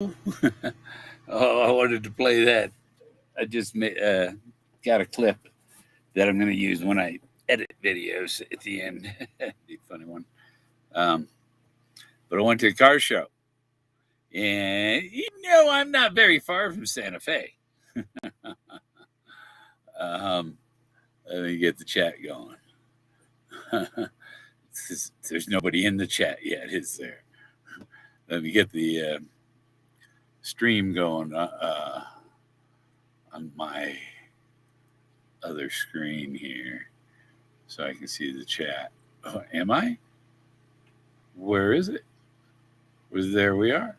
Oh, I wanted to play that. I just got a clip that I'm going to use when I edit videos at the end. Be a funny one. Um, but I went to a car show, and I'm not very far from Santa Fe. um, Let me get the chat going. There's nobody in the chat yet, is there? Let me get the stream going on my other screen here so I can see the chat. Oh, am I? Where is it? There we are.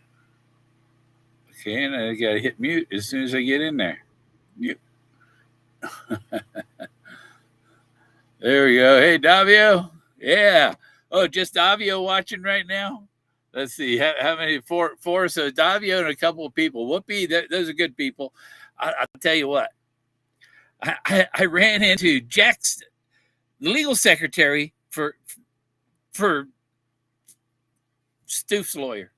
Okay, and I got to hit mute as soon as I get in there. Mute. There we go. Hey, Davio. Yeah. Oh, just Davio watching right now? Let's see. How many? Four. So Davio and a couple of people. Whoopee. Those are good people. I'll tell you what. I ran into Jack's legal secretary for Stoof's lawyer.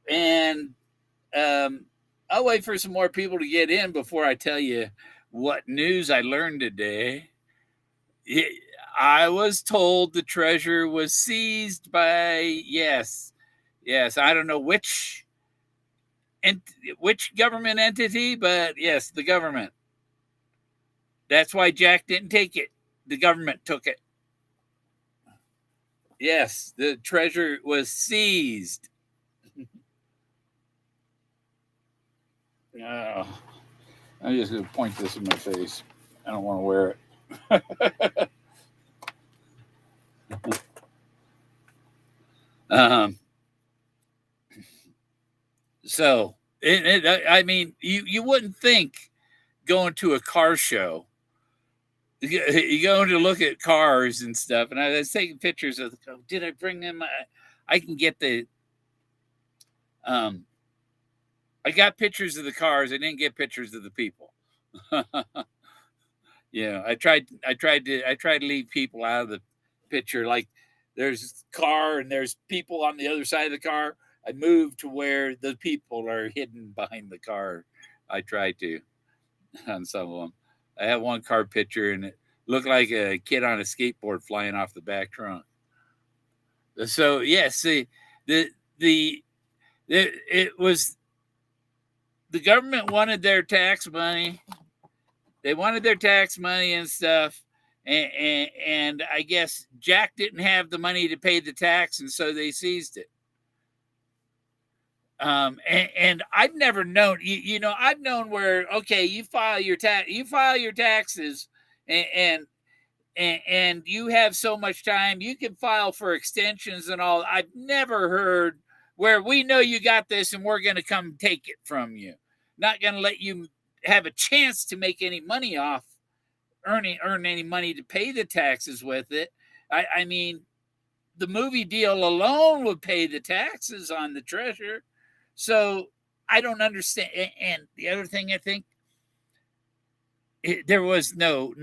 And I'll wait for some more people to get in before I tell you what news I learned today. I was told the treasure was seized by yes. I don't know which government entity, but yes, the government. That's why Jack didn't take it. The government took it. Yes, the treasure was seized. Oh, I'm just going to point this in my face. I don't want to wear it. So, I mean, you wouldn't think going to a car show, you go to look at cars and stuff, and I was taking pictures of did I bring them? I can get the, I got pictures of the cars. I didn't get pictures of the people. Yeah, I tried to leave people out of the picture. Like there's car and there's people on the other side of the car. I moved to where the people are hidden behind the car. I tried to on some of them. I had one car picture and it looked like a kid on a skateboard flying off the back trunk. So yeah, see it was the government wanted their tax money. They wanted their tax money and stuff. And I guess Jack didn't have the money to pay the tax, and so they seized it. And I've never known, I've known where okay, you file your taxes, and you have so much time, you can file for extensions and all. I've never heard where we know you got this and we're going to come take it from you. Not going to let you have a chance to make any money off earn any money to pay the taxes with it. I mean, the movie deal alone would pay the taxes on the treasure. So I don't understand. And the other thing, I think there was no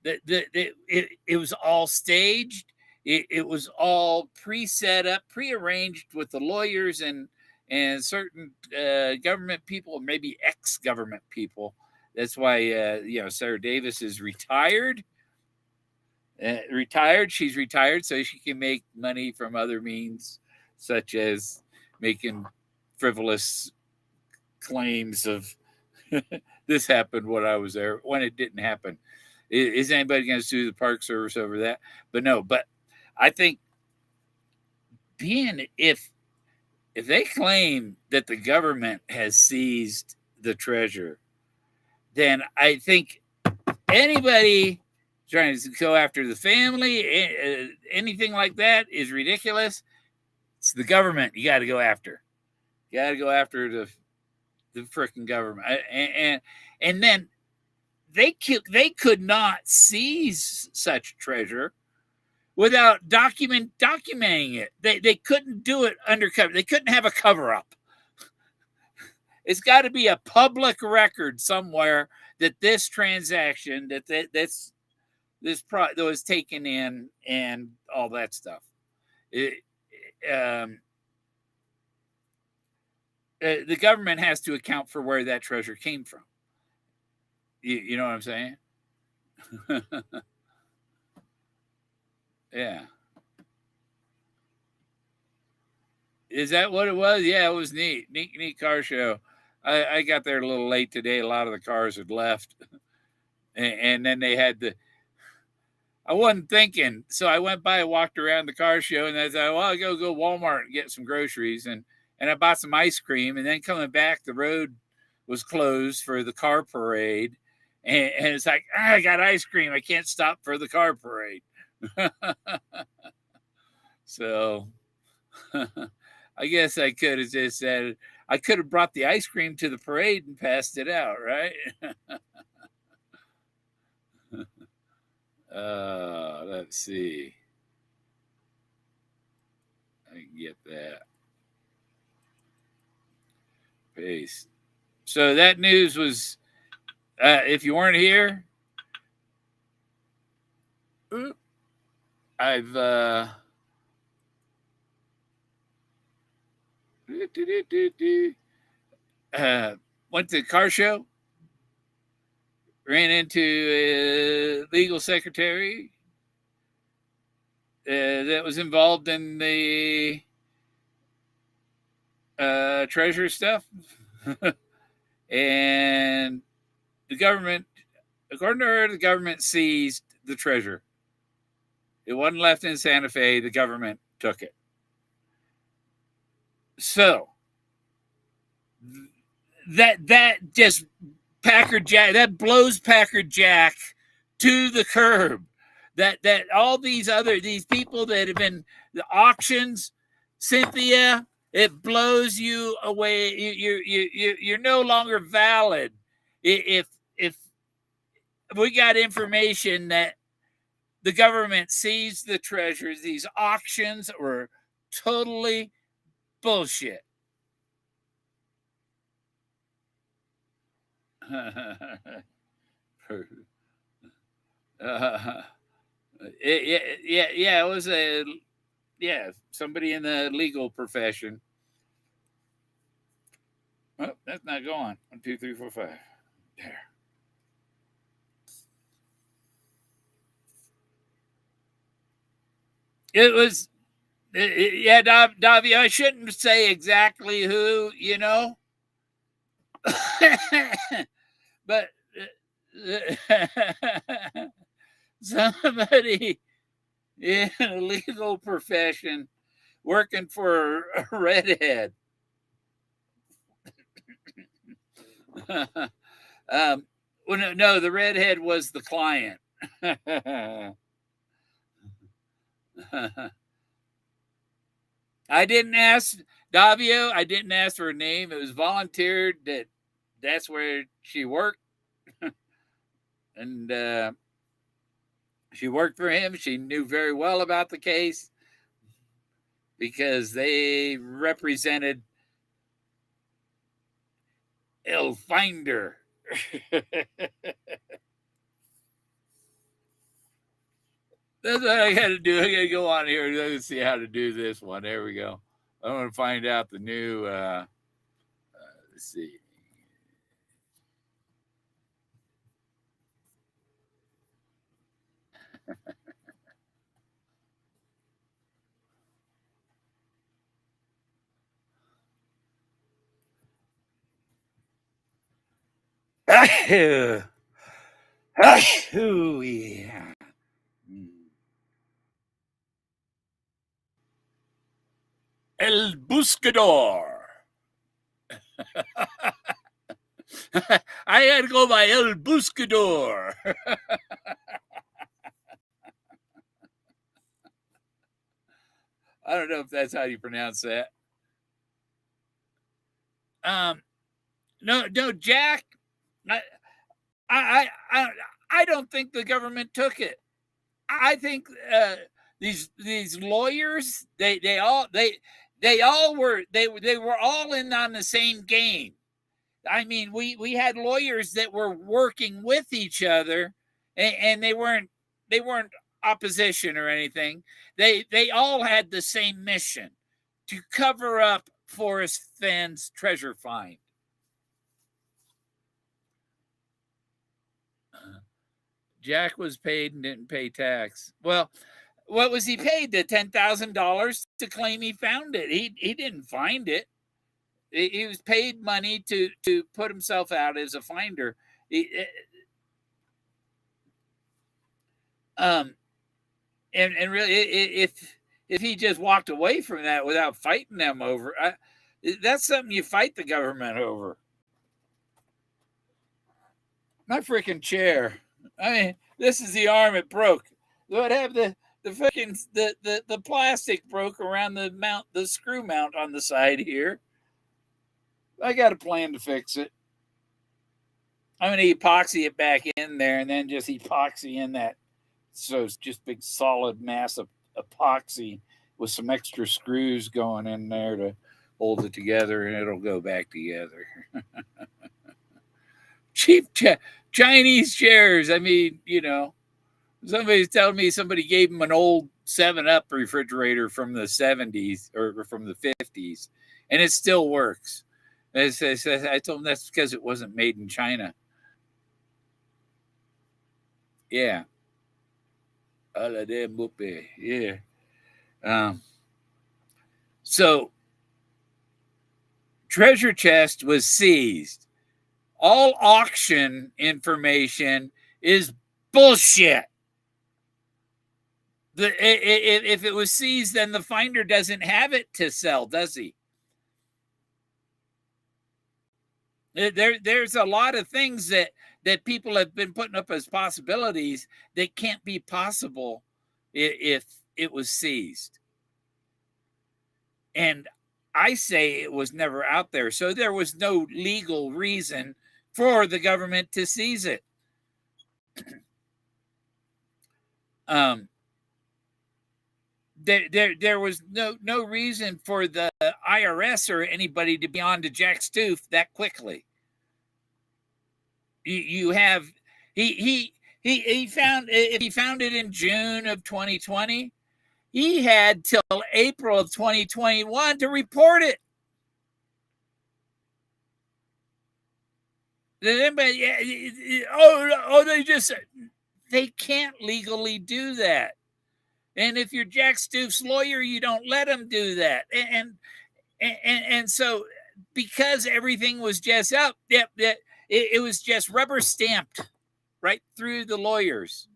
it was all staged. It was all pre-set up, pre-arranged with the lawyers and certain government people, maybe ex-government people. That's why Sarah Davis is retired. She's retired so she can make money from other means, such as making frivolous claims of this happened when I was there, when it didn't happen. Is anybody going to sue the Park Service over that? But no. But I think if they claim that the government has seized the treasure, then I think anybody trying to go after the family, anything like that, is ridiculous. It's the government you got to go after. You got to go after the freaking government, and then they could not seize such treasure without documenting it. They couldn't do it undercover. They couldn't have a cover up. It's got to be a public record somewhere that this transaction that was taken in and all that stuff. um, the government has to account for where that treasure came from. You know what I'm saying? Yeah. Is that what it was? Yeah, it was neat. Neat car show. I got there a little late today. A lot of the cars had left. And then they had the, I wasn't thinking. So I went by, walked around the car show, and I thought, well, I'll go Walmart and get some groceries. And I bought some ice cream. And then coming back, the road was closed for the car parade. And it's like, I got ice cream. I can't stop for the car parade. So I guess I could have just said, I could have brought the ice cream to the parade and passed it out, right? Let's see. I can get that. Paste. So that news was, if you weren't here, I've went to the car show, ran into a legal secretary that was involved in the treasure stuff. And the government, according to her, the government seized the treasure. It wasn't left in Santa Fe. The government took it. So that just Packard Jack, that blows Packard Jack to the curb. That all these people that have been the auctions, Cynthia, it blows you away. You're no longer valid if we got information that the government seized the treasures. These auctions were totally bullshit. It was somebody in the legal profession. Oh, that's not going. 1, 2, 3, 4, 5. There. It was, Davy, I shouldn't say exactly who, but somebody in a legal profession working for a redhead. No, the redhead was the client. I didn't ask Davio. I didn't ask for a name. It was volunteered that's where she worked, and she worked for him. She knew very well about the case because they represented El Finder. That's what I got to do. I got to go on here and see how to do this one. There we go. I want to find out the new. Let's see. Oh, yeah. El Buscador. I had to go by El Buscador. I don't know if that's how you pronounce that. No, Jack. I don't think the government took it. I think these lawyers they all were all in on the same game. I mean, we had lawyers that were working with each other, and they weren't opposition or anything. They all had the same mission: to cover up Forrest Fenn's treasure find. Jack was paid and didn't pay tax. Well, what was he paid? The $10,000 to claim he found it. He didn't find it. He was paid money to put himself out as a finder. And really, if he just walked away from that without fighting them over, that's something you fight the government over. My freaking chair. I mean, this is the arm it broke. What have the freaking the plastic broke around the screw mount on the side here. I got a plan to fix it. I'm gonna epoxy it back in there and then just epoxy in that. So it's just big solid mass of epoxy with some extra screws going in there to hold it together, and it'll go back together. Cheap Chinese chairs. I mean, somebody's telling me somebody gave him an old 7-Up refrigerator from the 70s or from the 50s, and it still works. I told him that's because it wasn't made in China. Yeah. Yeah. So, treasure chest was seized. All auction information is bullshit. If it was seized, then the finder doesn't have it to sell, does he? There's a lot of things that people have been putting up as possibilities that can't be possible if it was seized. And I say it was never out there. So there was no legal reason for the government to seize it. There was no reason for the IRS or anybody to be on to Jack Stoof that quickly. You have he found, if he found it in June of 2020, he had till April of 2021 to report it. They can't legally do that. And if you're Jack Stoof's lawyer, you don't let him do that. And so because everything was just up, it was just rubber stamped right through the lawyers,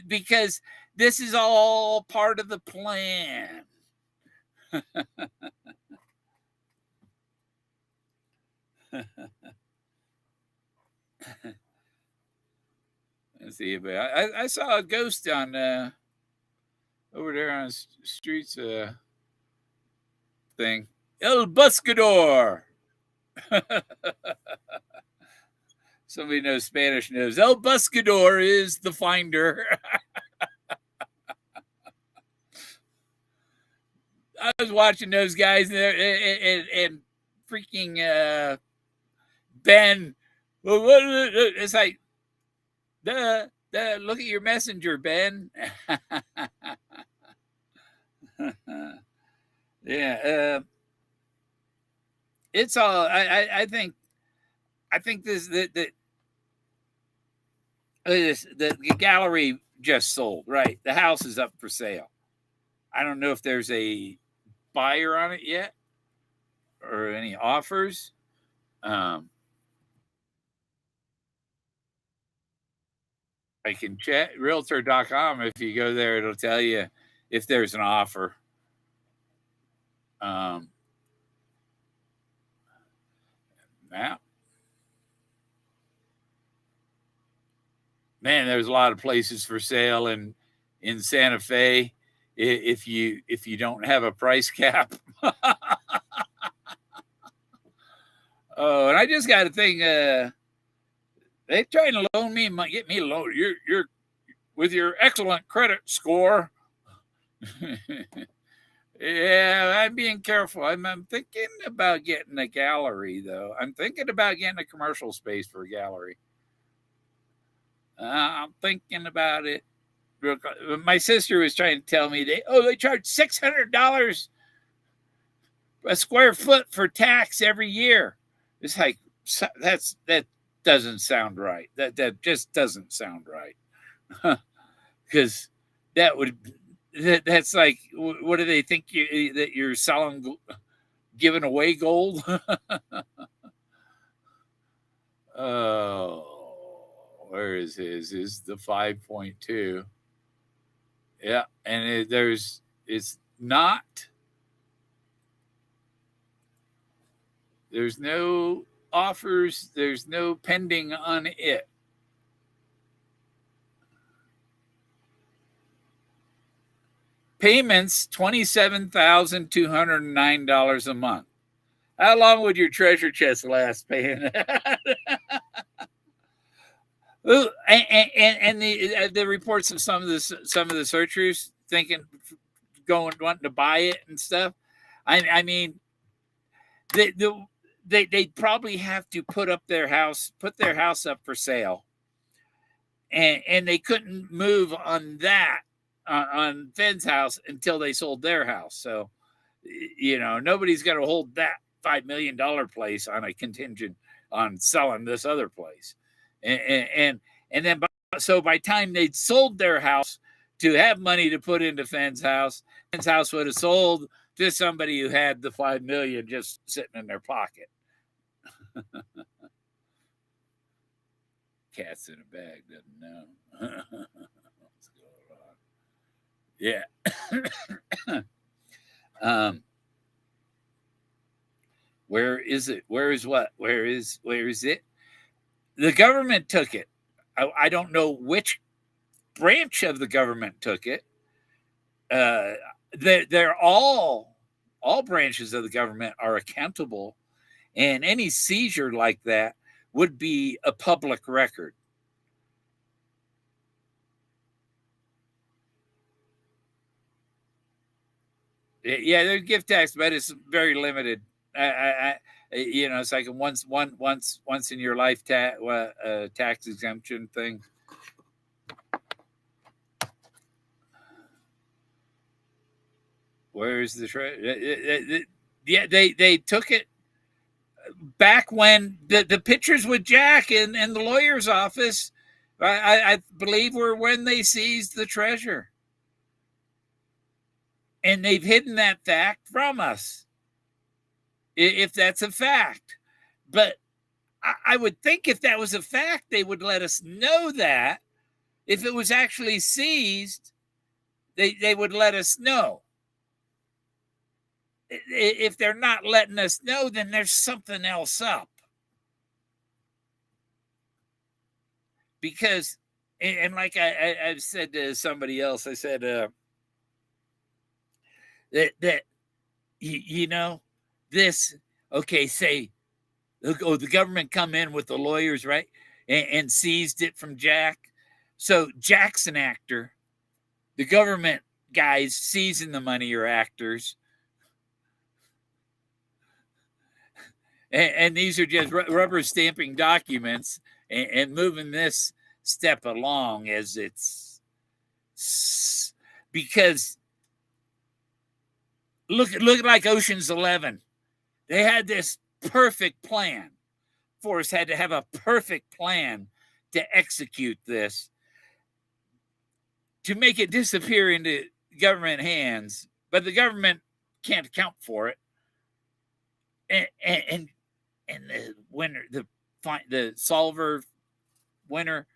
because this is all part of the plan. Let's see, but I saw a ghost on over there on the streets thing. El Buscador. Somebody knows Spanish knows. El Buscador is the finder. I was watching those guys and freaking Ben. It's like, look at your messenger, Ben. Yeah. It's all. I think this the gallery just sold. Right, the house is up for sale. I don't know if there's a buyer on it yet or any offers. I can check realtor.com. If you go there, it'll tell you if there's an offer. Now, man, there's a lot of places for sale in Santa Fe if you don't have a price cap. Oh, and I just got a thing. They trying to loan me money, get me a loan. You're with your excellent credit score. Yeah, I'm being careful. I'm thinking about getting a gallery, though. I'm thinking about getting a commercial space for a gallery. I'm thinking about it. My sister was trying to tell me they charge $600 a square foot for tax every year. It's like that doesn't sound right. That just doesn't sound right. Because that would that's like, what do they think that you're selling, giving away gold? Oh, where is his? Is the 5.2? Yeah, and it's not. There's no offers. There's no pending on it. Payments $27,209 a month. How long would your treasure chest last paying that? And the reports of some of the searchers thinking, wanting to buy it and stuff. I mean, they probably have to put their house up for sale, and they couldn't move on that on Fenn's house until they sold their house. So, nobody's going to hold that $5 million place on a contingent on selling this other place, and then by time they'd sold their house to have money to put into Fenn's house would have sold to somebody who had the $5 million just sitting in their pocket. Cats in a bag, doesn't know what's going on. Yeah. Where is it? Where is what? Where is it? The government took it. I don't know which branch of the government took it. They're all branches of the government are accountable, and any seizure like that would be a public record. Yeah, there's gift tax, but it's very limited. It's like a once in your life tax exemption thing. Where's the yeah, they took it back when the pictures with Jack in the lawyer's office, I believe, were when they seized the treasure. And they've hidden that fact from us, if that's a fact. But I would think if that was a fact, they would let us know that. If it was actually seized, they would let us know. If they're not letting us know, then there's something else up. Because, and like I've said to somebody else, I said that this, okay, say, the government come in with the lawyers, right, and seized it from Jack. So Jack's an actor. The government guys seizing the money are actors. And these are just rubber stamping documents and moving this step along as it's, because look like Ocean's 11. They had this perfect plan. Forrest had to have a perfect plan to execute this, to make it disappear into government hands, but the government can't account for it. And the winner, the solver winner,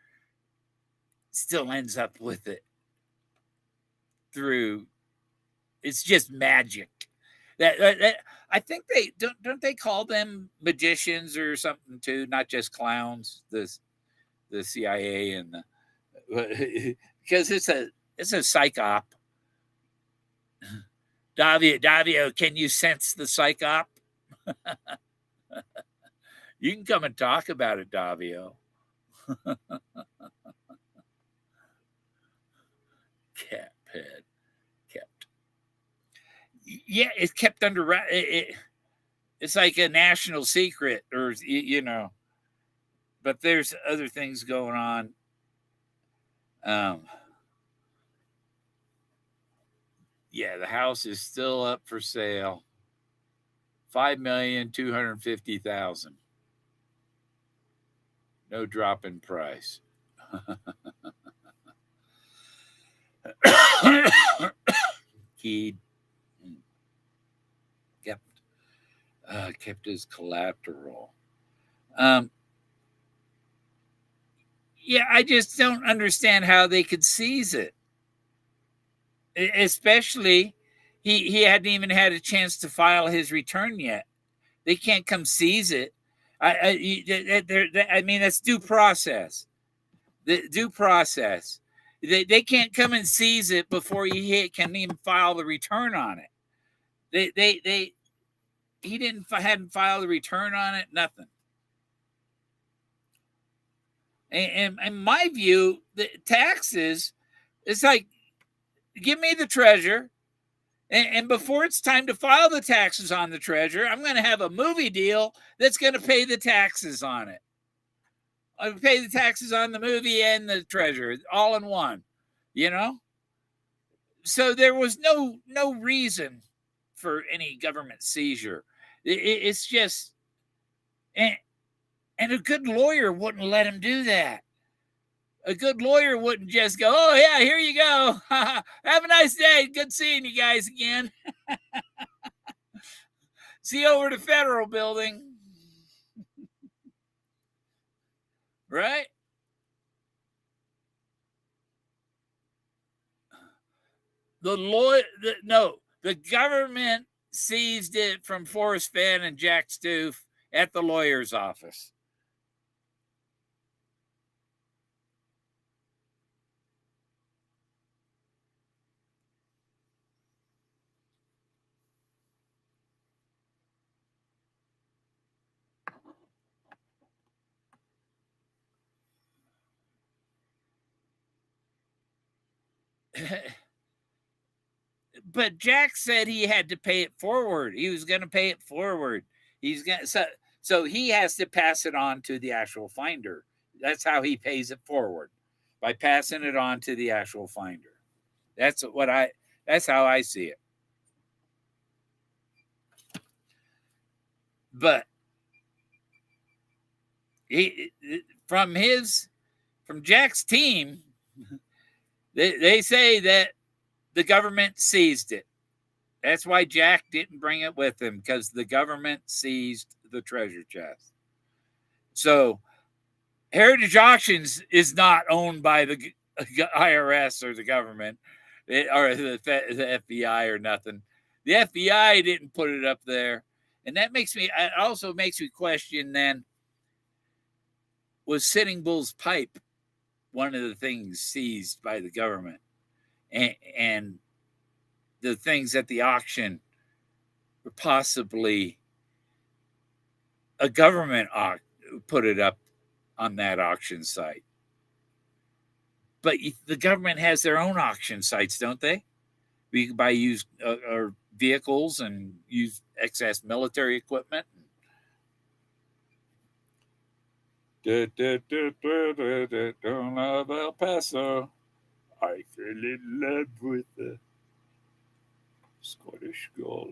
still ends up with it through. It's just magic. That I think they don't they call them magicians or something too, not just clowns. The CIA and because it's a psych op. Davio, can you sense the psych op? You can come and talk about it, Davio. Cat head kept. Yeah, it's kept under. It's like a national secret, or But there's other things going on. Yeah, the house is still up for sale. 5,250,000. No drop in price. He kept kept his collateral. Um, yeah, I just don't understand how they could seize it. Especially, he hadn't even had a chance to file his return yet. They can't come seize it. I mean, that's due process. The due process. They can't come and seize it before he can even file the return on it. They he hadn't filed a return on it. Nothing. And in my view, the taxes, it's like, give me the treasure, and before it's time to file the taxes on the treasure, I'm going to have a movie deal that's going to pay the taxes on it. I pay the taxes on the movie and the treasure all in one, you know. So there was no reason for any government seizure. It's just, and a good lawyer wouldn't let him do that. A good lawyer wouldn't just go, "Oh yeah, here you go. Have a nice day. Good seeing you guys again. See you over the Federal Building." Right? The government seized it from Forrest, Fenn, and Jack Stoof at the lawyer's office. But Jack said he had to pay it forward. He was going to pay it forward. He's going so he has to pass it on to the actual finder. That's how he pays it forward, by passing it on to the actual finder. That's what I. That's how I see it. But he from Jack's team, they say that the government seized it. That's why Jack didn't bring it with him, because the government seized the treasure chest. So Heritage Auctions is not owned by the IRS or the government, or the FBI or nothing. The FBI didn't put it up there, and that also makes me question. Then, was Sitting Bull's pipe one of the things seized by the government, and the things at the auction were possibly a government put it up on that auction site? But the government has their own auction sites, don't they? We can buy used or vehicles and use excess military equipment. Don't love El Paso. I fell in love with the Scottish Gull.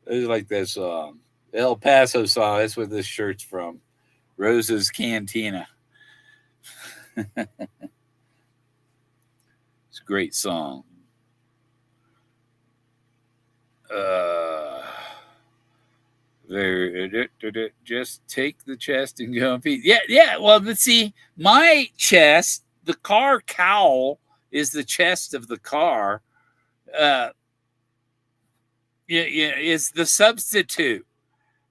It's like this El Paso song. That's what this shirt's from. Rose's Cantina. It's a great song. Just take the chest and go and feed. Yeah. Well, let's see. My chest, the car cowl, is the chest of the car. Is the substitute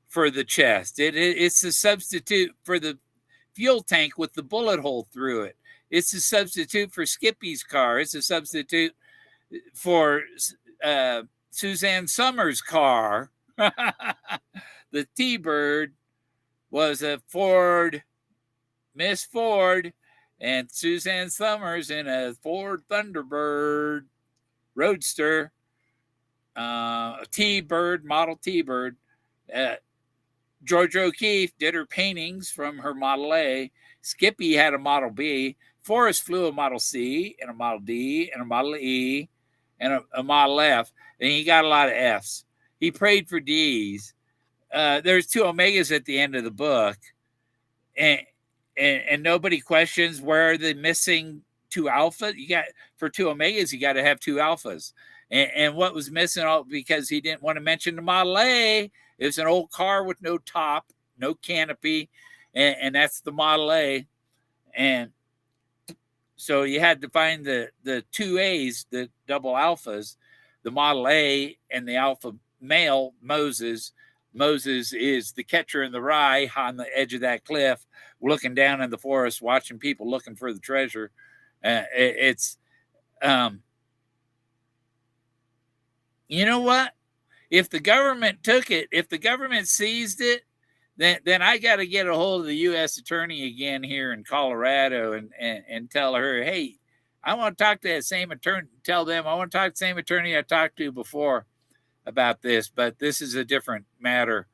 for the chest. It's the substitute for the fuel tank with the bullet hole through it. It's a substitute for Skippy's car. It's a substitute for Suzanne Summers' car. The T-Bird was a Ford, Miss Ford, and Suzanne Summers in a Ford Thunderbird Roadster, a T-Bird, model T-Bird. Georgia O'Keeffe did her paintings from her Model A. Skippy had a Model B. Forrest flew a Model C and a Model D and a Model E and a Model F, and he got a lot of Fs. He prayed for Ds. There's two Omegas at the end of the book, and nobody questions where are the missing two alphas. You got for two Omegas, you got to have two alphas. And what was missing, because he didn't want to mention the Model A. It was an old car with no top, no canopy, and that's the Model A. And so you had to find the two A's, the double alphas, the Model A and the alpha male, Moses. Moses is the catcher in the rye on the edge of that cliff, looking down in the forest, watching people looking for the treasure. It's, you know what? If the government took it, if the government seized it, then I got to get a hold of the U.S. attorney again here in Colorado and tell her, hey, I want to talk to that same attorney. Tell them I want to talk to the same attorney I talked to before about this, but this is a different matter.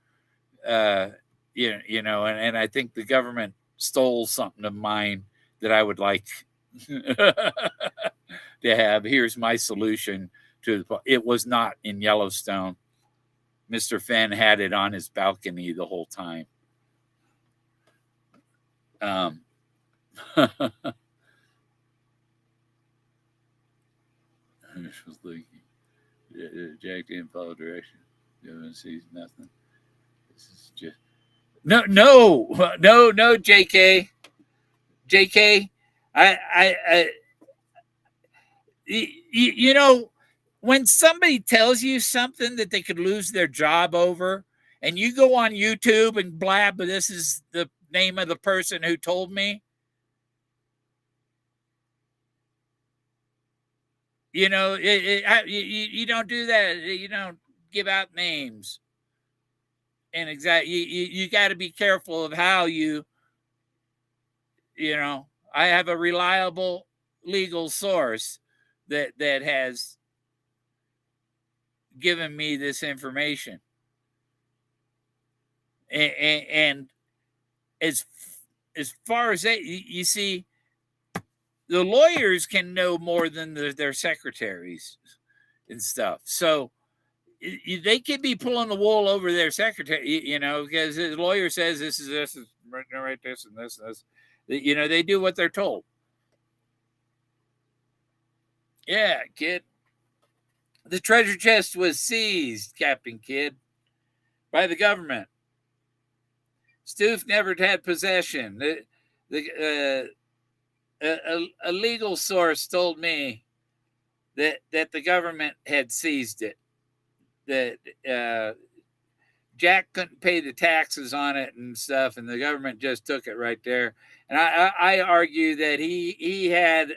You know, and I think the government stole something of mine that I would like to have. Here's my solution to it. Was not in Yellowstone. Mr. Fenn had it on his balcony the whole time. Jack didn't follow direction. Government sees nothing. This is just no, JK. You know, when somebody tells you something that they could lose their job over, and you go on YouTube and blab, but this is the name of the person who told me, you know, you don't do that. You don't give out names. And exactly, you got to be careful of how you know, I have a reliable legal source that has given me this information. And as far as you see, the lawyers can know more than their secretaries and stuff. So they could be pulling the wool over their secretary, you know, because the lawyer says this is right, this and this and this. You know, they do what they're told. Yeah, kid. The treasure chest was seized, Captain Kidd, by the government. Stoof never had possession. A legal source told me that the government had seized it. That Jack couldn't pay the taxes on it and stuff, and the government just took it right there. And I argue that he had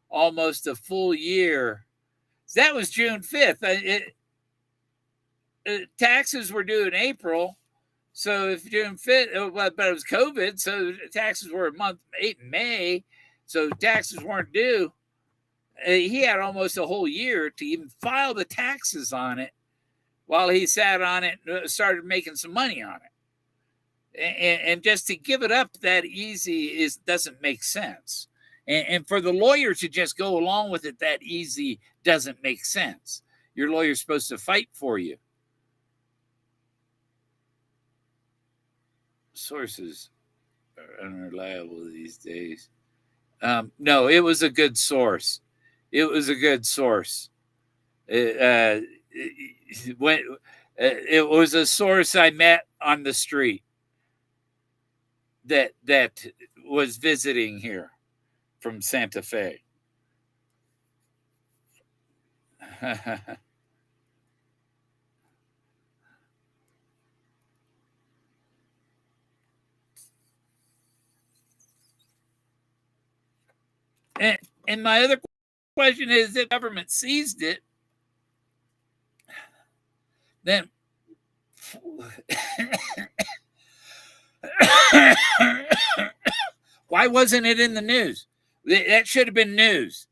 almost a full year. That was June 5th. Taxes were due in April. So if June 5th, but it was COVID, so taxes were a month, 8 in May. So taxes weren't due. He had almost a whole year to even file the taxes on it while he sat on it and started making some money on it. And just to give it up that easy doesn't make sense. And for the lawyer to just go along with it that easy doesn't make sense. Your lawyer's supposed to fight for you. Sources are unreliable these days. No, it was a good source. It was a good source. It was a source I met on the street that was visiting here from Santa Fe. And my other question is, if the government seized it, then why wasn't it in the news? That should have been news.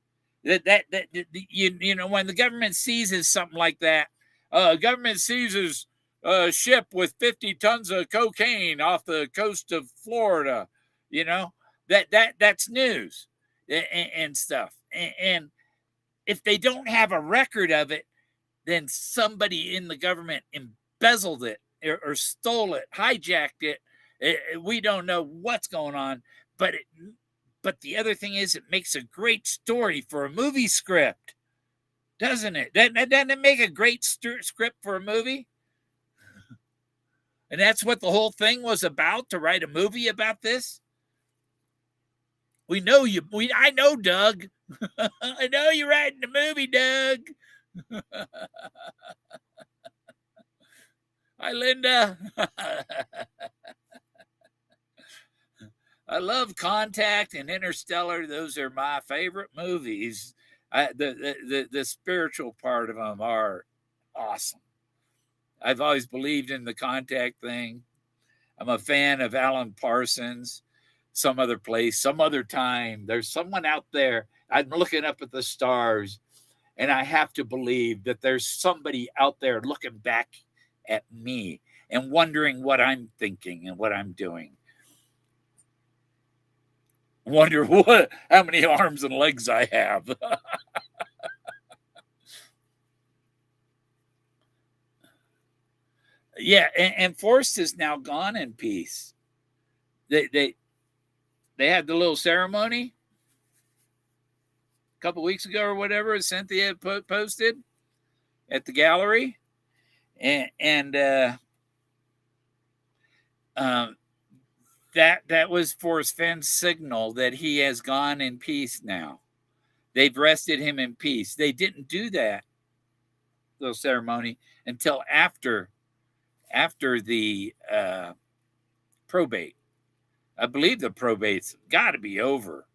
That you know, when the government seizes something like that, government seizes a ship with 50 tons of cocaine off the coast of Florida, you know, that's news. and stuff. And if they don't have a record of it, then somebody in the government embezzled it or stole it, hijacked it. We don't know what's going on, but but the other thing is, it makes a great story for a movie script, doesn't it? Doesn't it make a great script for a movie? And that's what the whole thing was about, to write a movie about this. We know you. I know, Doug. I know you're writing the movie, Doug. Hi, Linda. I love Contact and Interstellar. Those are my favorite movies. The spiritual part of them are awesome. I've always believed in the Contact thing. I'm a fan of Alan Parsons. Some other place, some other time. There's someone out there. I'm looking up at the stars, and I have to believe that there's somebody out there looking back at me and wondering what I'm thinking and what I'm doing. Wonder how many arms and legs I have. Yeah, and Forrest is now gone in peace. They had the little ceremony a couple weeks ago or whatever. Cynthia posted at the gallery, and that was Forrest Fenn's signal that he has gone in peace now. They've rested him in peace. They didn't do that little ceremony until after the probate. I believe the probate's got to be over.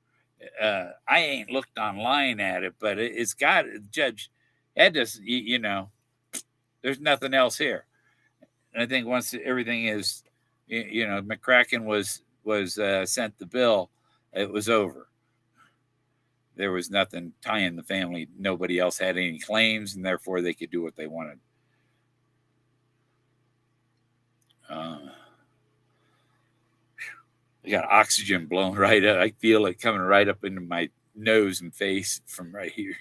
I ain't looked online at it, but it's got Judge had to, there's nothing else here. And I think once everything is, McCracken was sent the bill, it was over. There was nothing tying the family. Nobody else had any claims, and therefore they could do what they wanted. I got oxygen blowing right up. I feel it coming right up into my nose and face from right here.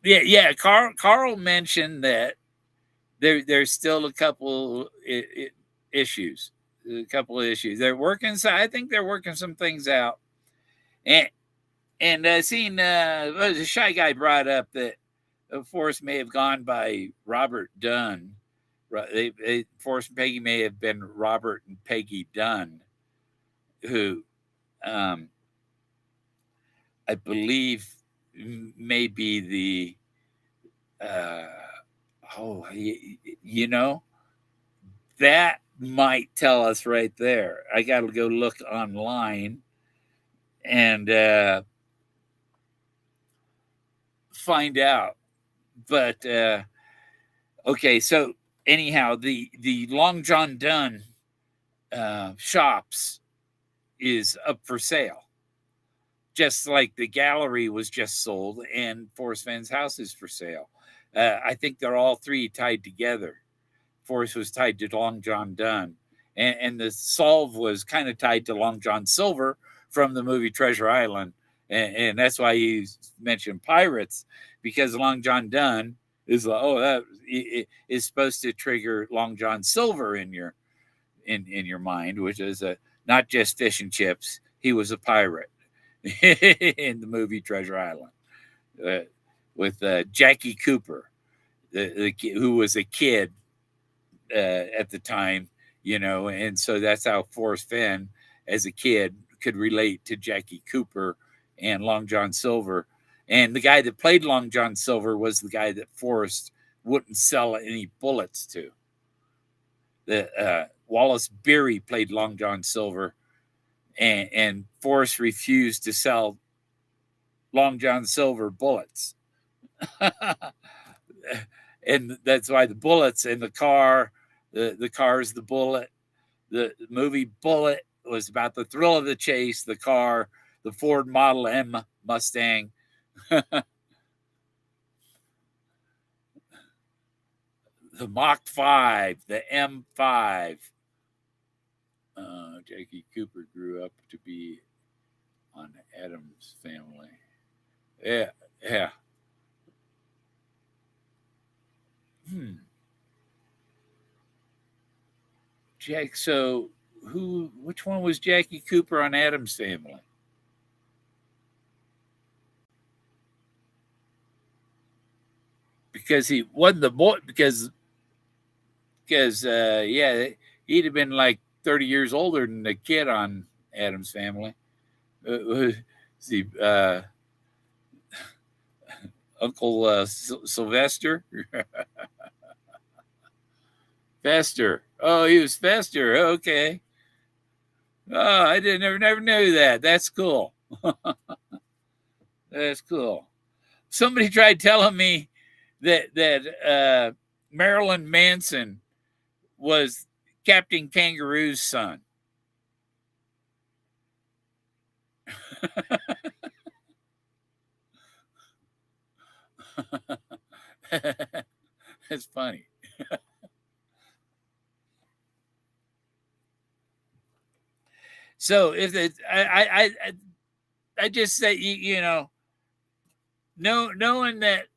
Yeah. Carl mentioned that there's still a couple issues. A couple of issues. They're working. I think they're working some things out. And I seen the Shy Guy brought up that Forrest may have gone by Robert Dunn. Forrest and Peggy may have been Robert and Peggy Dunn, who I believe may be the that might tell us right there. I got to go look online and find out. But okay, so anyhow, the Long John Dunn shops is up for sale, just like the gallery was just sold and Forrest Fenn's house is for sale. I think they're all three tied together. Forrest was tied to Long John Dunn, and the solve was kind of tied to Long John Silver from the movie Treasure Island, and that's why you mentioned pirates, because Long John Dunn is like, that is supposed to trigger Long John Silver in your mind, which is not just fish and chips. He was a pirate in the movie Treasure Island with Jackie Cooper, who was a kid at the time, and so that's how Forrest Fenn, as a kid, could relate to Jackie Cooper and Long John Silver. And the guy that played Long John Silver was the guy that Forrest wouldn't sell any bullets to. Wallace Beery played Long John Silver, and Forrest refused to sell Long John Silver bullets. And that's why the bullets in the car, the car is the bullet. The movie Bullet was about the thrill of the chase, the car, the Ford Model M Mustang. The Mach 5, the M5. Jackie Cooper grew up to be on Adam's Family. Yeah, yeah. Jack. So Which one was Jackie Cooper on Adam's Family? Because he wasn't the boy. Because yeah, he'd have been like 30 years older than the kid on Adam's Family. See, Uncle Sylvester. Fester. Oh, he was Fester. Okay. Oh, I didn't never knew that. That's cool. That's cool. Somebody tried telling me that Marilyn Manson was Captain Kangaroo's son. That's funny. So if it, I just say you know, knowing that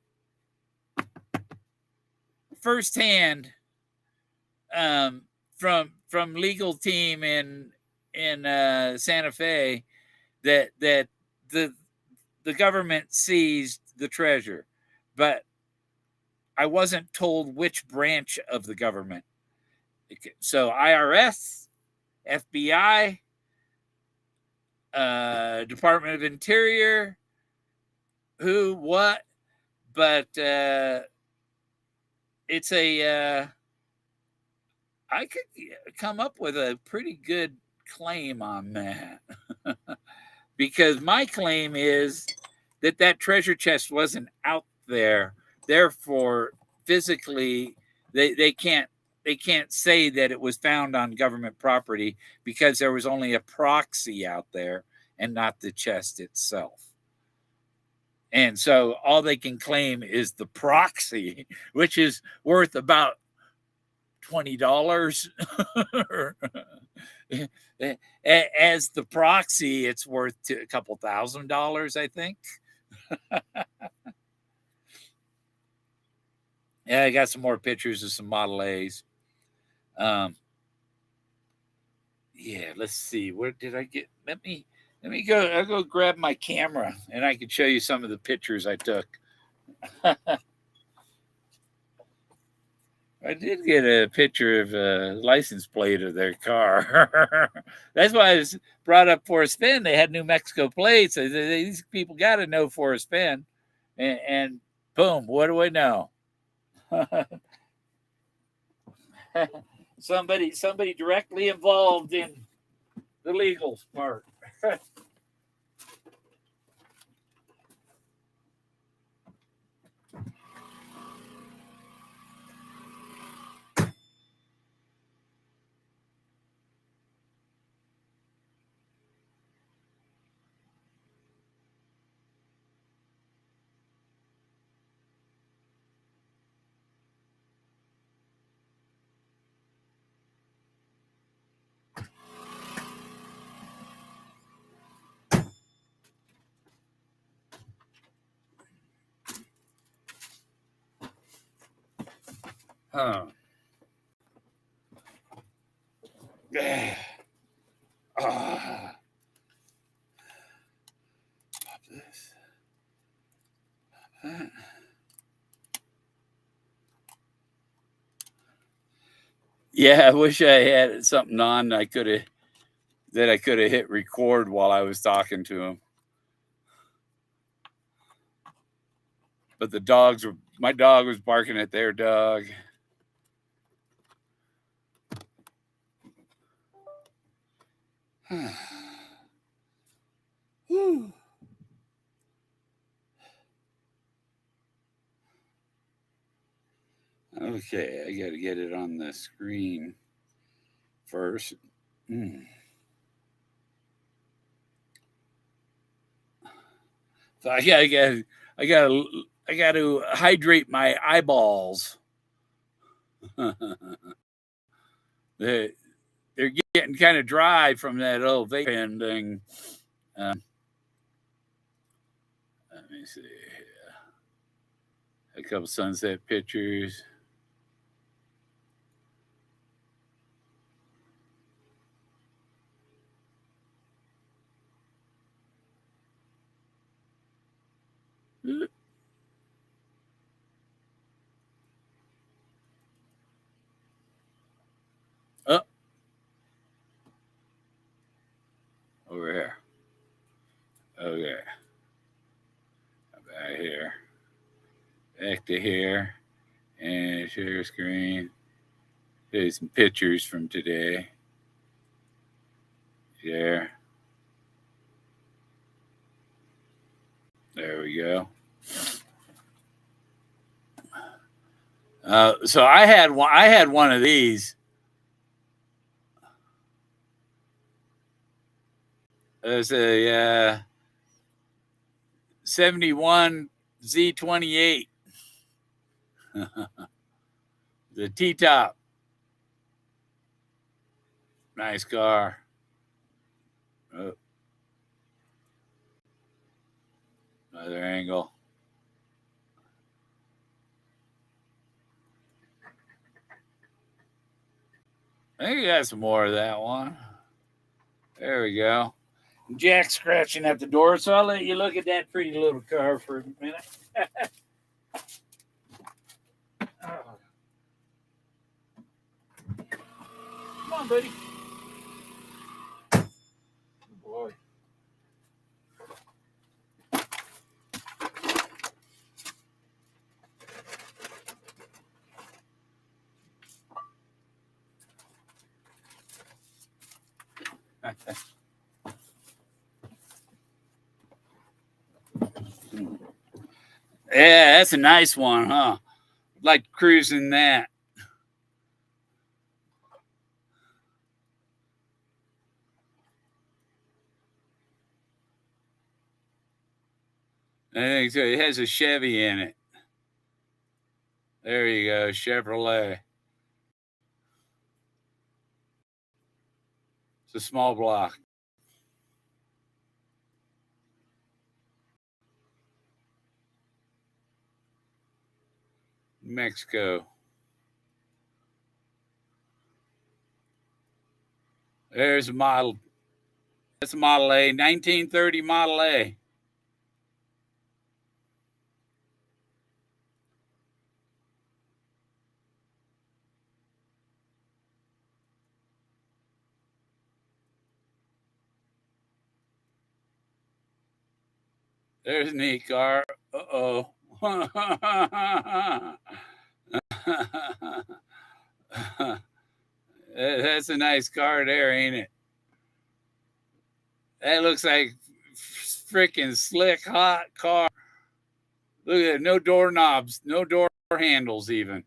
firsthand, from legal team in Santa Fe, that the the government seized the treasure, but I wasn't told which branch of the government. So IRS, FBI, Department of Interior, who, what, but it's a. I could come up with a pretty good claim on that because my claim is that treasure chest wasn't out there, therefore physically they can't say that it was found on government property because there was only a proxy out there and not the chest itself. And so all they can claim is the proxy, which is worth about $20. As the proxy, it's worth a couple $1,000, I think. Yeah, I got some more pictures of some Model A's. Yeah, let's see. Where did I get? Let me go. I'll go grab my camera, and I can show you some of the pictures I took. I did get a picture of a license plate of their car. That's why I was brought up Forrest Fenn. They had New Mexico plates. These people got to know Forrest Fenn, and boom, what do I know? somebody directly involved in the legal part. Huh. Pop this. Yeah, I wish I had something on that I could have hit record while I was talking to him. But my dog was barking at their dog. Okay, I got to get it on the screen first. So I got to hydrate my eyeballs. They're getting getting kind of dry from that old vape pen thing. Let me see. A couple sunset pictures. Oh, over here. Okay. Back here. Back to here. And share screen. Here's some pictures from today. There. There we go. So I had one of these. It's a 71 Z28. The T-top. Nice car. Oh. Another angle. I think we got some more of that one. There we go. Jack's scratching at the door, so I'll let you look at that pretty little car for a minute. Come on, buddy. Good boy. Yeah, that's a nice one, huh? Like cruising that. I think so. It has a Chevy in it. There you go, Chevrolet. It's a small block. Mexico. There's a model. That's a Model A, 1930 Model A. There's a neat car. Uh-oh. That's a nice car there, ain't it? That looks like freaking slick, hot car. Look at it. No doorknobs, no door handles even.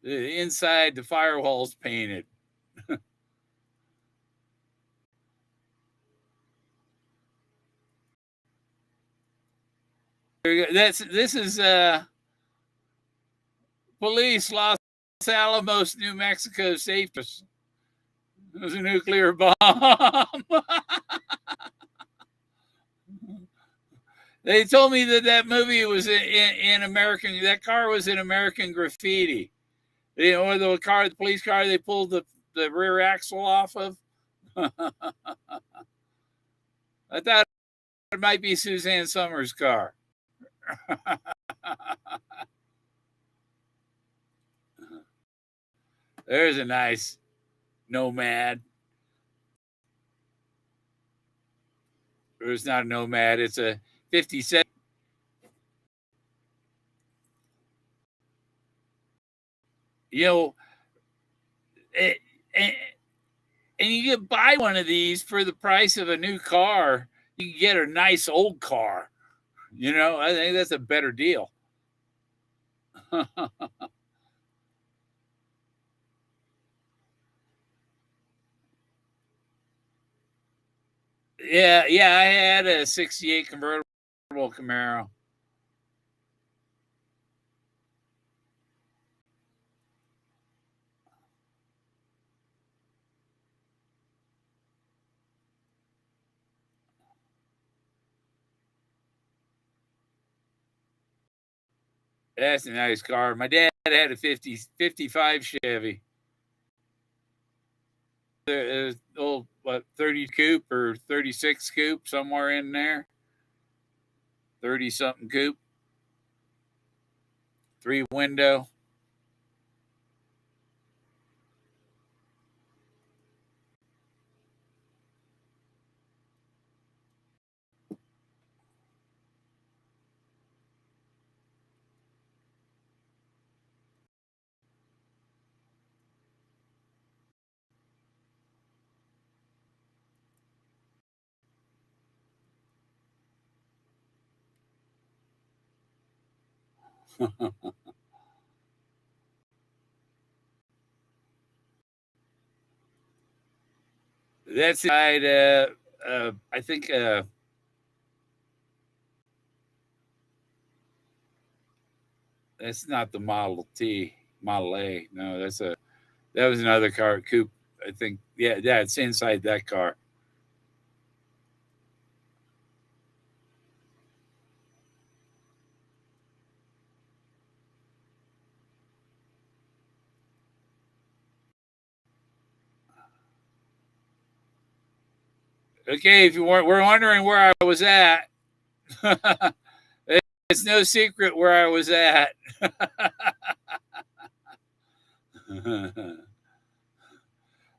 The inside, the firewall's painted. This is police, Los Alamos, New Mexico safety. It was a nuclear bomb. They told me that movie was in American. That car was in American Graffiti. You know, the police car they pulled the rear axle off of. I thought it might be Suzanne Summers' car. There's a nice Nomad. Or it's not a Nomad. It's a 57. You know, and you can buy one of these for the price of a new car. You can get a nice old car. You know, I think that's a better deal. Yeah, I had a '68 convertible Camaro. That's a nice car. My dad had a 55 Chevy. There's old, what, 30 coupe or 36 coupe, somewhere in there. 30 something coupe. 3 window. That's inside, I think, that's not the Model T, Model A. No, that was another car, coupe. I think, yeah, it's inside that car. Okay, if you were wondering where I was at, it's no secret where I was at.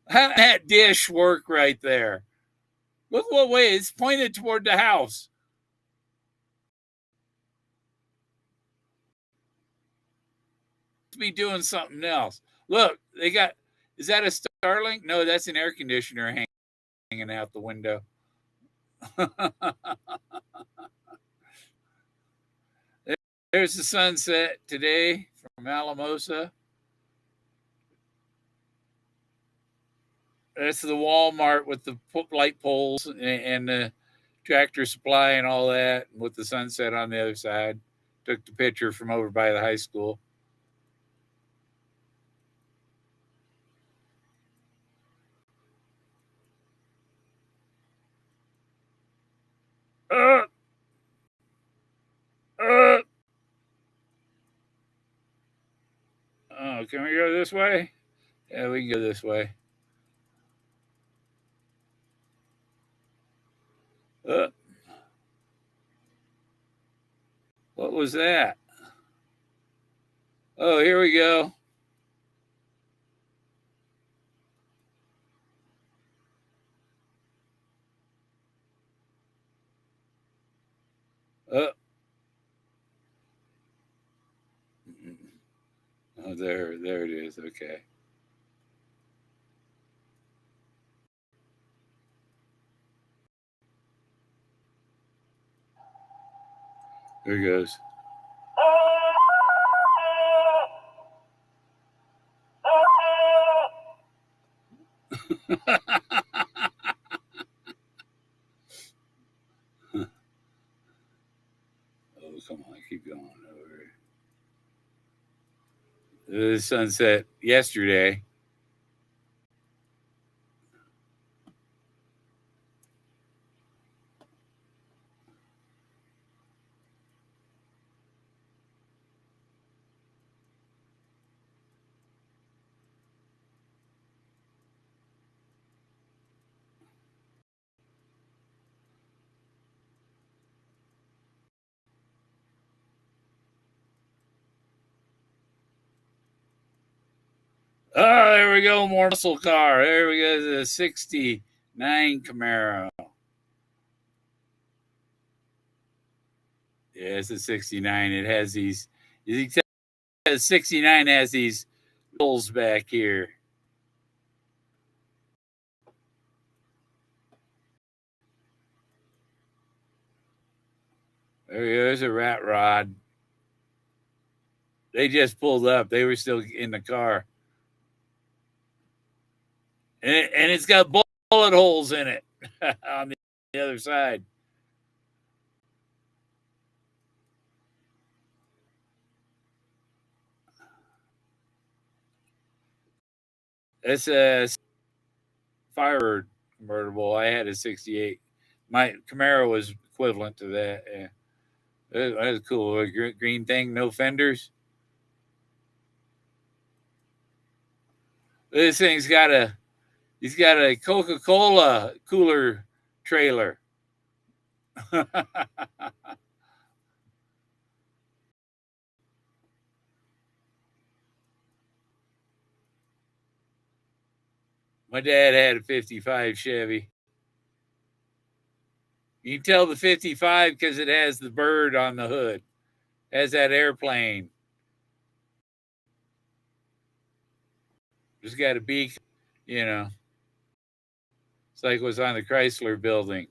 How that dish work right there? Look what way it's pointed toward the house. Be doing something else. Look, they got. Is that a Starlink? No, that's an air conditioner hanging out the window. There's the sunset today from Alamosa. That's the Walmart with the light poles and the tractor supply and all that, with the sunset on the other side. Took the picture from over by the high school. Uh, uh, oh, can we go this way? Yeah, we can go this way. Uh, what was that? Oh, here we go. Uh, oh, there it is. Okay. There it goes. Oh, come on, keep going over. The sunset yesterday. Oh, there we go. More muscle car. There we go. The 69 Camaro. Yeah, it's a 69. It has these. You can tell 69 has these wheels back here. There's a rat rod. They just pulled up. They were still in the car. And it's got bullet holes in it on the other side. It's a Firebird convertible. I had a 68. My Camaro was equivalent to that. Yeah. That's cool. Green thing, no fenders. This thing's got a he's got a Coca-Cola cooler trailer. My dad had a 55 Chevy. You can tell the 55 because it has the bird on the hood. It has that airplane. Just got a beak, you know. It's like what's on the Chrysler building.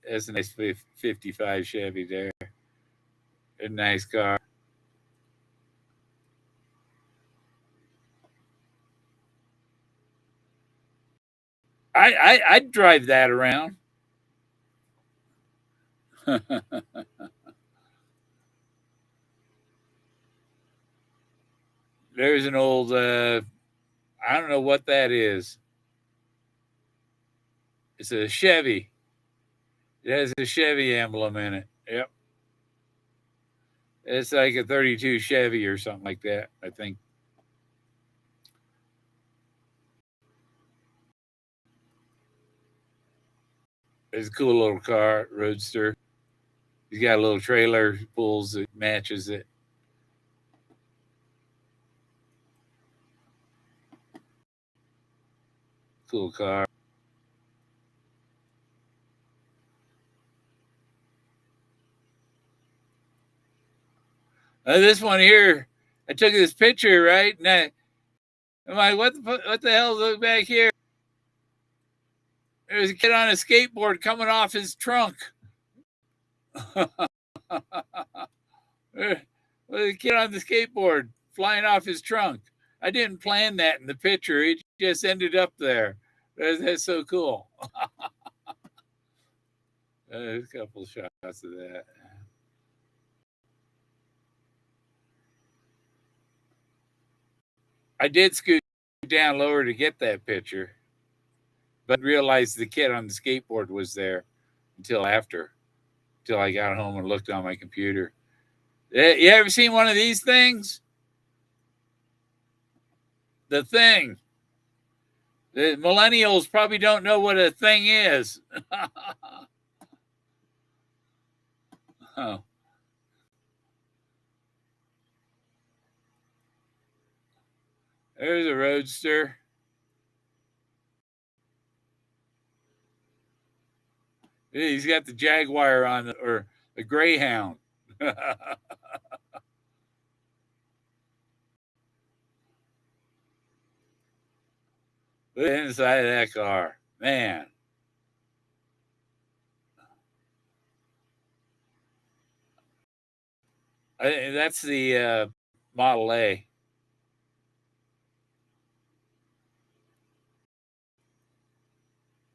That's a nice 55 Chevy there. A nice car. I'd drive that around. There's an old I don't know what that is. It's a Chevy. It has a Chevy emblem in it. Yep. It's like a 32 Chevy or something like that, I think. It's a cool little car, roadster. He's got a little trailer, pulls it, matches it. Cool car. This one here, I took this picture, right? And I'm like, what the hell? Look back here. There's a kid on a skateboard coming off his trunk. There's a kid on the skateboard flying off his trunk. I didn't plan that in the picture. It just ended up there. That's so cool. There's a couple shots of that. I did scoot down lower to get that picture, but realized the kid on the skateboard was there until after, until I got home and looked on my computer. You ever seen one of these things? The Thing. The millennials probably don't know what a thing is. Oh. There's a roadster. He's got the Jaguar on, or the Greyhound. The inside of that car, man. That's the Model A.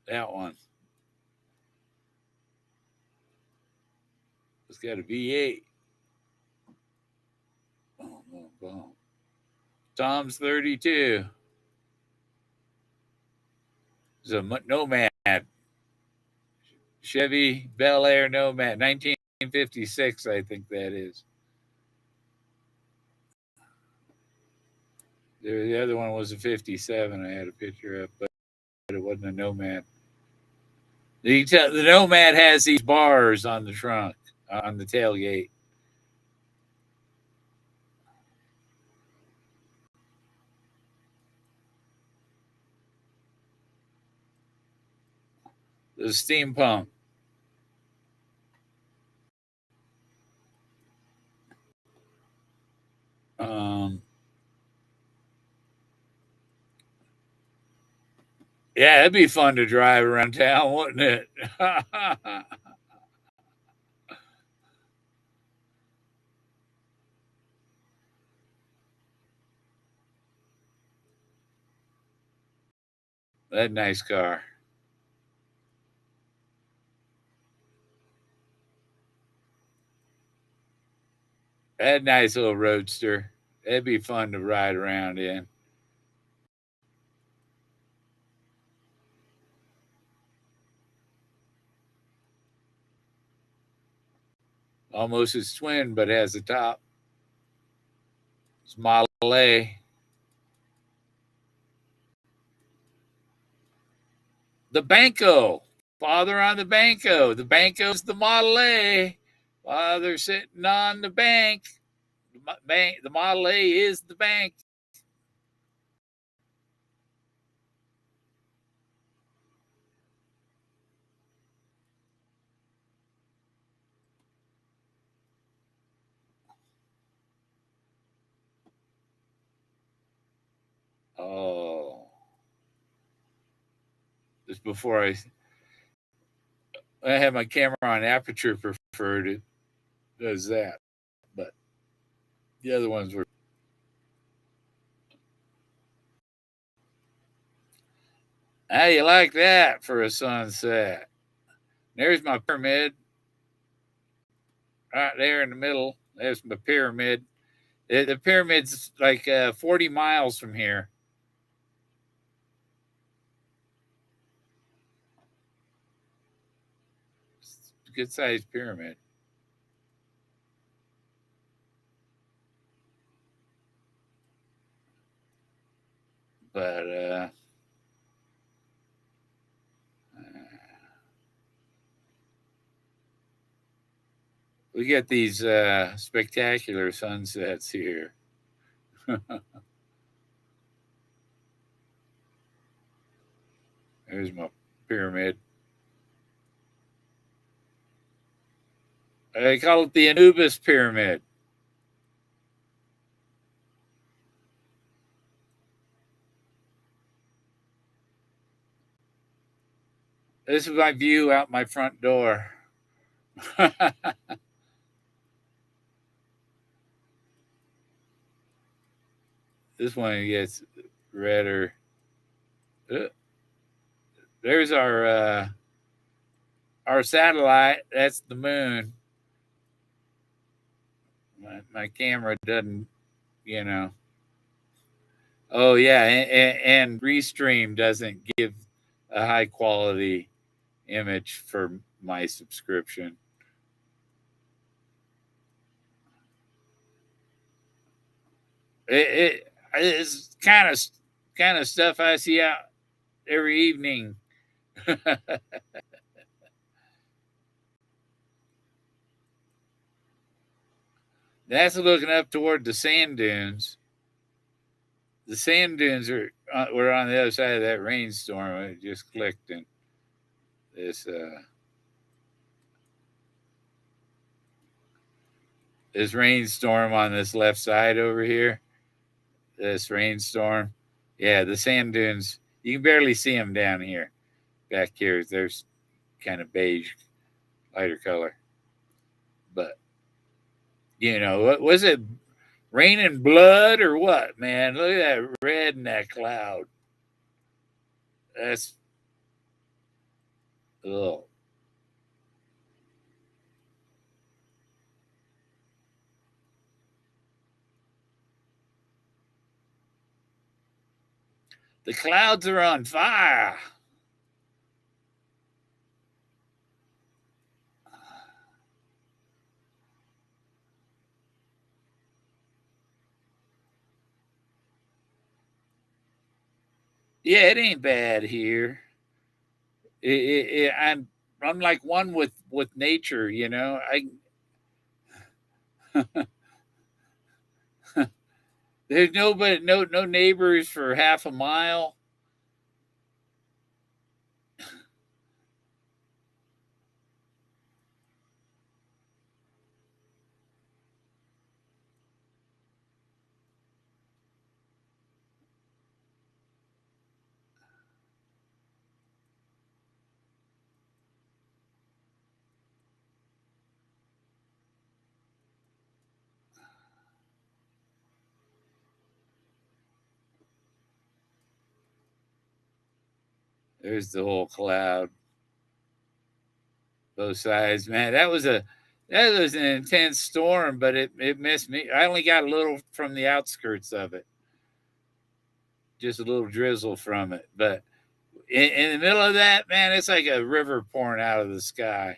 That one. It's got a V8. Boom, boom, boom. Tom's 32. It's a Nomad. Chevy Bel Air Nomad. 1956, I think that is. The other one was a 57. I had a picture of, but it wasn't a Nomad. The Nomad has these bars on the trunk, on the tailgate. The steam pump. Yeah, it'd be fun to drive around town, wouldn't it? That nice car. That nice little roadster. That'd be fun to ride around in. almost its twin, but has a top. It's Model A. The Banco. Father on the Banco. The Banco's the Model A. Father sitting on the bank. The Model A is the bank. Oh. Just before I had my camera on aperture preferred, it does that. But the other ones were. How you like that for a sunset? There's my pyramid. Right there in the middle. There's my pyramid. The pyramid's like 40 miles from here. It's a good sized pyramid. But we get these spectacular sunsets here. There's my pyramid. They call it the Anubis Pyramid. This is my view out my front door. This one gets redder. There's our satellite. That's the moon. My camera doesn't, you know. Oh yeah, and Restream doesn't give a high quality image for my subscription. It's kind of stuff I see out every evening. That's looking up toward the sand dunes. The sand dunes were on the other side of that rainstorm. It just clicked, and this rainstorm on this left side over here. This rainstorm, yeah, the sand dunes. You can barely see them down here. Back here, there's kind of beige, lighter color. But what was it? Raining blood or what, man? Look at that red in that cloud. That's ugh. The clouds are on fire. Yeah, it ain't bad here. I'm like one with nature. There's no neighbors for half a mile. There's the whole cloud, both sides. Man, that was an intense storm, but it missed me. I only got a little from the outskirts of it, just a little drizzle from it. But in the middle of that, man, it's like a river pouring out of the sky.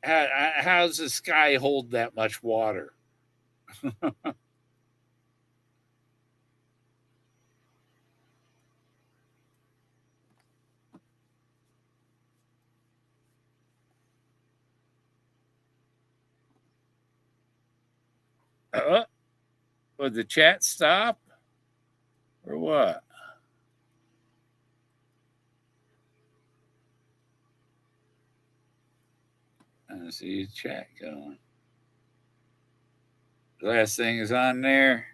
How's the sky hold that much water? uh, would the chat stop or what? I see the chat going. The last thing is on there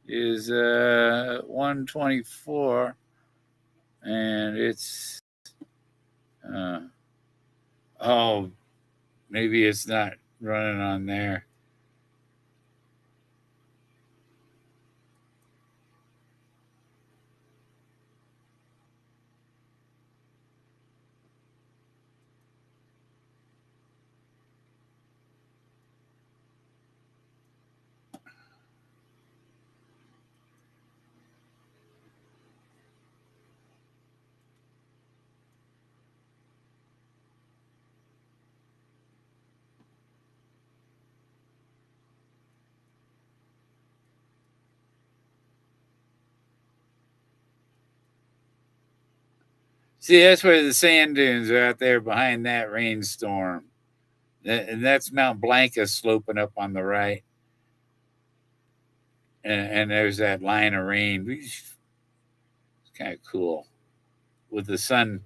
is 124, and it's uh, oh, maybe it's not running on there. See, that's where the sand dunes are out there behind that rainstorm. And that's Mount Blanca sloping up on the right. And there's that line of rain. It's kind of cool. With the sun,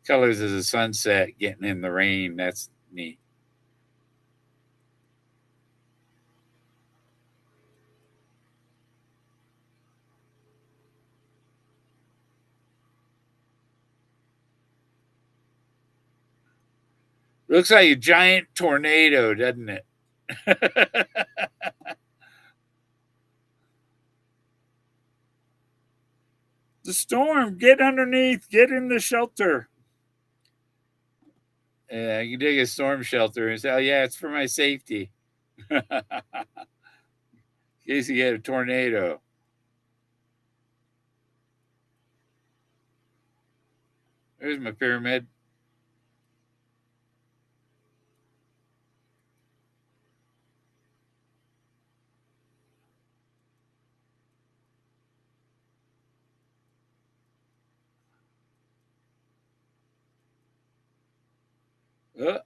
colors of the sunset getting in the rain. That's neat. Looks like a giant tornado, doesn't it? The storm, get underneath, get in the shelter. Yeah, you can dig a storm shelter and say, oh, yeah, it's for my safety. In case you get a tornado. There's my pyramid. Uh,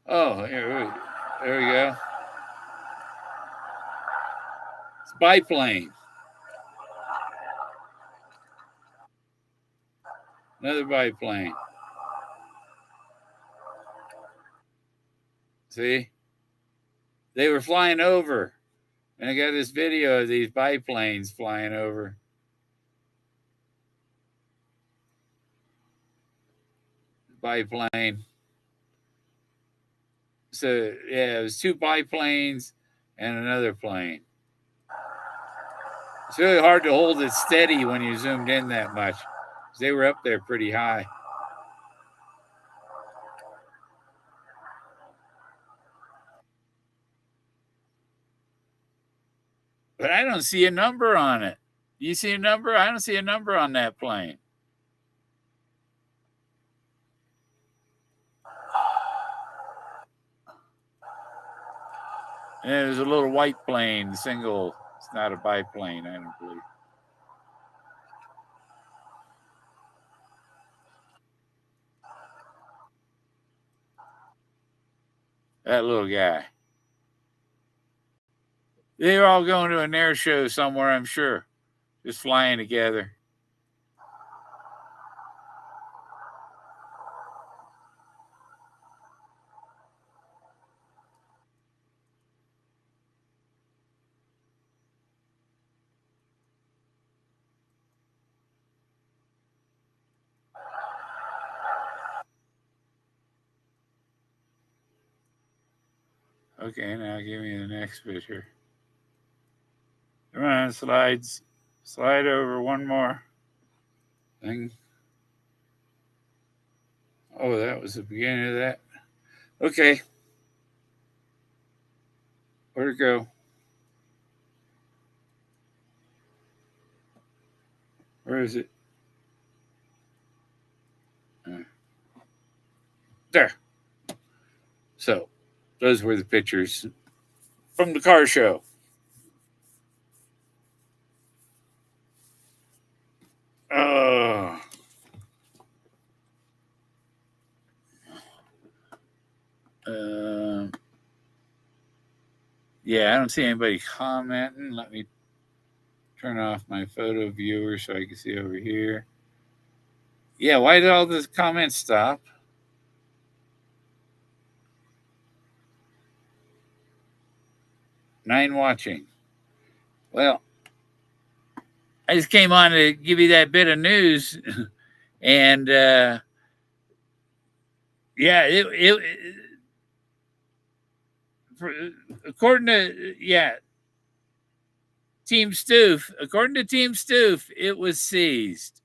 oh, there we go. It's biplane. Another biplane. See? They were flying over. And I got this video of these biplanes flying over. Biplane. So, yeah, it was two biplanes and another plane. It's really hard to hold it steady when you zoomed in that much. They were up there pretty high. But I don't see a number on it. You see a number? I don't see a number on that plane. And there's a little white plane, single. It's not a biplane, I don't believe. That little guy. They were all going to an air show somewhere, I'm sure. Just flying together. Okay, now give me the next picture. Come on, slides. Slide over one more thing. Oh, that was the beginning of that. Okay. Where'd it go? Where is it? There. So those were the pictures from the car show. Uh, uh, yeah, I don't see anybody commenting. Let me turn off my photo viewer so I can see over here. Yeah, why did all the comments stop? 9 watching. Well, I just came on to give you that bit of news, and yeah, for, according to Team Stoof, according to Team Stoof, it was seized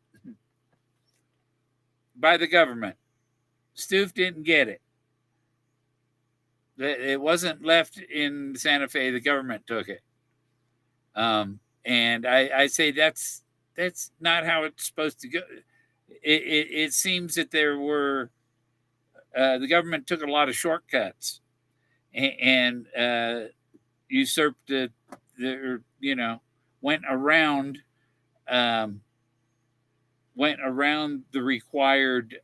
by the government. Stoof didn't get it. It wasn't left in Santa Fe. The government took it. And I say that's not how it's supposed to go. It seems that there were the government took a lot of shortcuts and usurped went around the required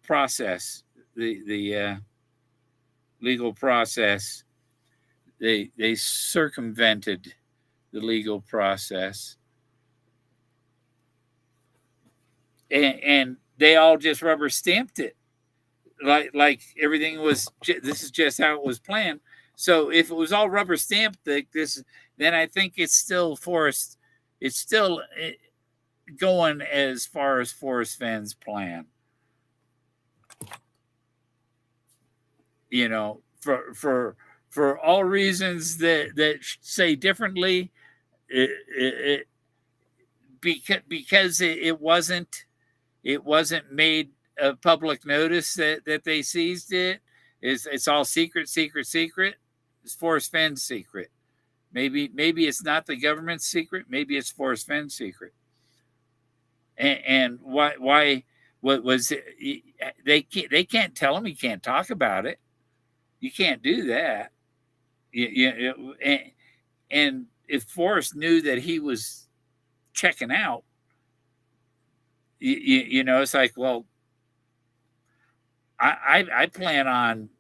process, the legal process. They circumvented the legal process, and they all just rubber stamped it, like everything was. This is just how it was planned. So if it was all rubber stamped like this, then I think it's still Forrest. It's still going as far as Forrest Fenn's plan. For all reasons that say differently, it because it wasn't made a public notice that they seized it. It's all secret. It's Forrest Fenn's secret. Maybe it's not the government's secret. Maybe it's Forrest Fenn's secret. And why what was it? They can't tell him he can't talk about it. You can't do that. And if Forrest knew that he was checking out, it's like, well, I plan on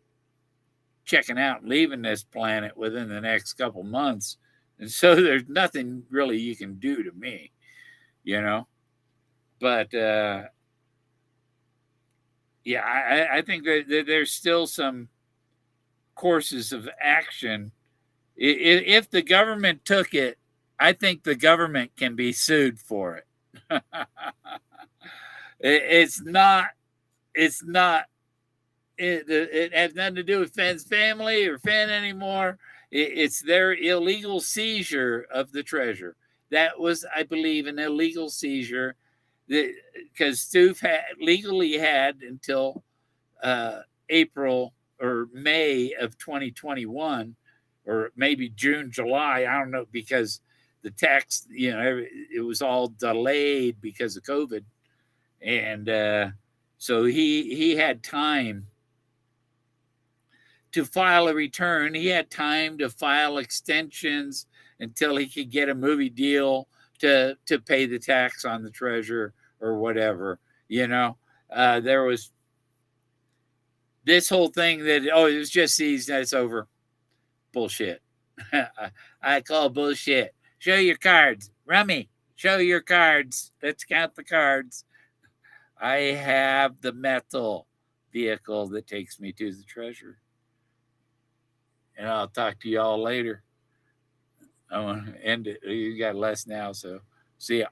checking out and leaving this planet within the next couple months, and so there's nothing really you can do to me, But I think that there's still some courses of action. If the government took it, I think the government can be sued for it. It's not. It has nothing to do with Fenn's family or Fenn anymore. It's their illegal seizure of the treasure. That was, I believe, an illegal seizure because Stoof legally had until April or May of 2021, or maybe June, July. I don't know, because the tax, it was all delayed because of COVID. And so he had time to file a return. He had time to file extensions until he could get a movie deal to pay the tax on the treasure or whatever. There was this whole thing that it was just seized, it's over. Bullshit. I call bullshit. Show your cards, Rummy. Show your cards. Let's count the cards. I have the metal vehicle that takes me to the treasure. And I'll talk to y'all later. I want to end it. You got less now, so see ya.